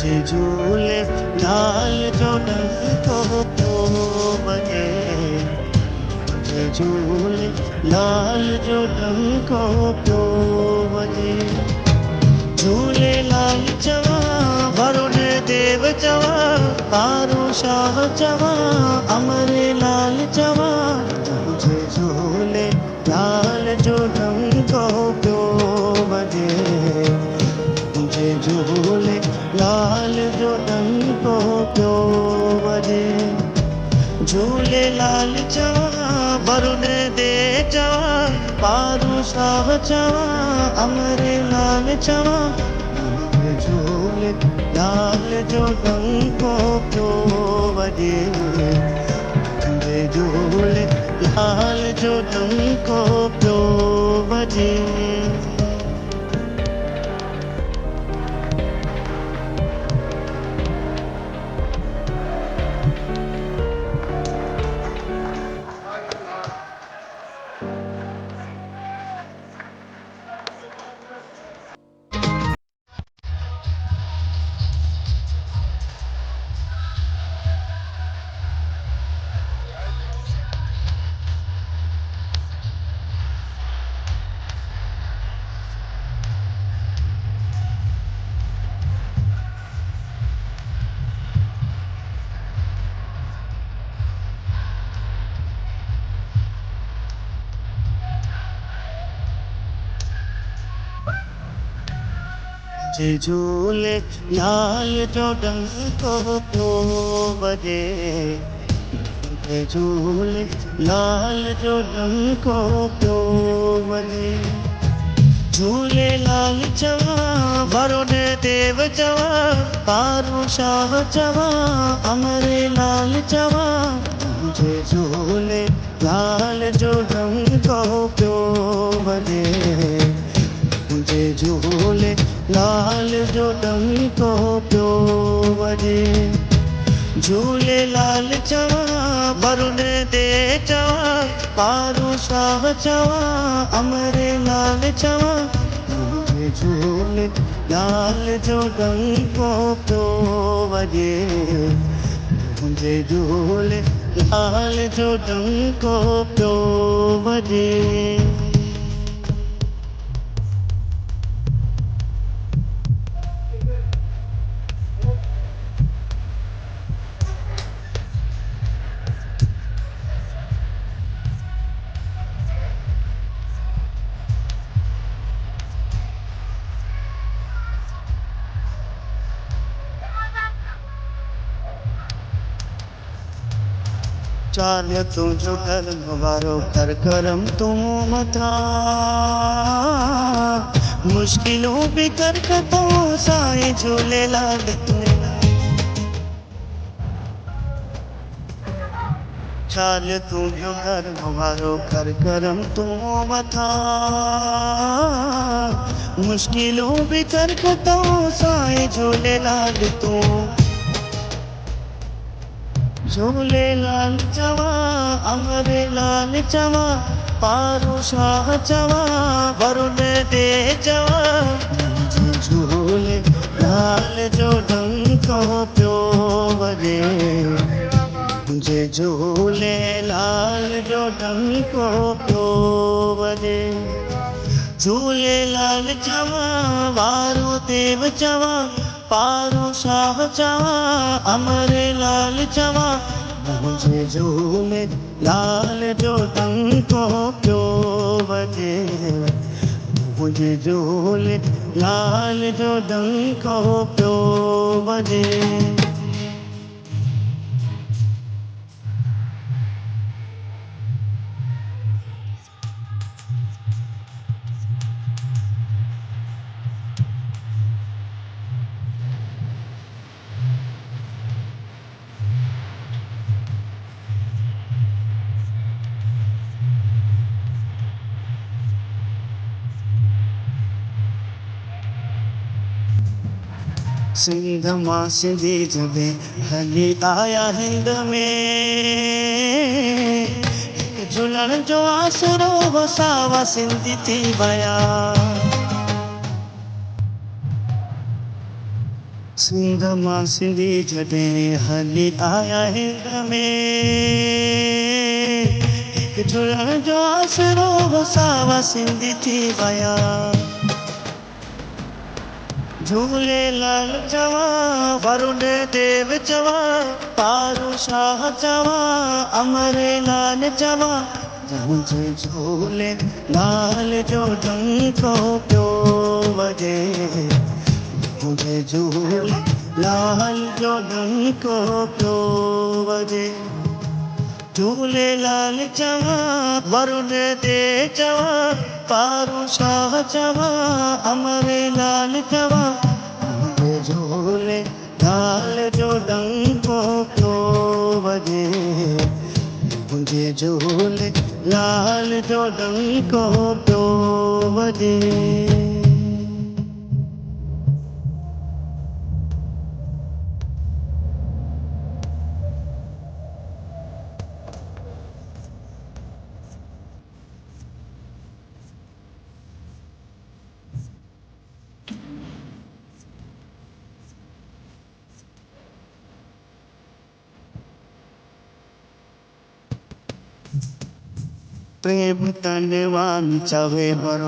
जे झूले लाल जो डंको तो बजे, जे झूले लाल जो डंको तो बजे। झूले लाल चवा वरुण देव चवा, पारो शाह चवा अमरे लाल चवा। जे झूले लाल जो डंको तो बजे, जे झूले लाल जो डंको प्यो बजे। झूले लाल चवा वरुण दे चवा, पारू शाह चवा अमरे लाल चवा। जे झूले लाल जो डंको प्यो बजे, जे झूले लाल जो डंको प्यो बजे। जे झूले लाल जो डंको प्यो बजे, जे झूले लाल जो डंको प्यो बजे। झूले लाल चवा वरुण देव चवा, पारो शाह चवा अमरे लाल चवा। जे झूले लाल जो डंको प्यो बजे, जे झूले लाल जो डंको प्यो बजे। झूले लाल चवा वरुण दे चवा, पारो शाह चवा अमरे लाल चवा। जे झूले लाल जो डंको प्यो बजे, जे झूले लाल जो डंको प्यो बजे। चाल तुझो कर्म वारो कर करम तू मथा, मुश्किलों भी कर कतो साए झूलेलाल तू। चाल तुझो कर्म वारो कर करम तू मथा, मुश्किलों भी कर कतो साए झूलेलाल तू। झूले लाल चवा अमरे लाल चवा, पारो शाह चवा वरुण दे चवा। जे झूले लाल जो डंको प्यो बजे, जे झूले लाल जो डंको प्यो बजे। झूले लाल चवा वारो देव चवा, पारो शाह चवा अमरे लाल चवा। मुझे झूले लाल जो डंको प्यो बजे, मुझे झूले लाल जो डंको प्यो बजे। सिंध मां सिंधी जबे हली आया हिंद में झूलण जो आसरो वसावा सिंधी थी विया सिंध मां सिंधी जॾहिं हली आया हिंद में झूलण जो आसरो वसावा सिंधी थी विया झूलेलाल चवां वरुण देव चवां पारू शाह चवां अमरलाल चवां मुंहिंजे झूलेलाल जो डंको पियो वॼे मुंहिंजे झूलेलाल जो डंको पियो वॼे झूलेलाल चवां वरुण देव चवां पारू शाह चवां अमरलाल चवां मुंहिंजे झूलेलाल जो डंको पियो वॼे मुंहिंजे झूलेलाल जो डंको पियो वॼे प्रेम तनवान चवे बरोड़ा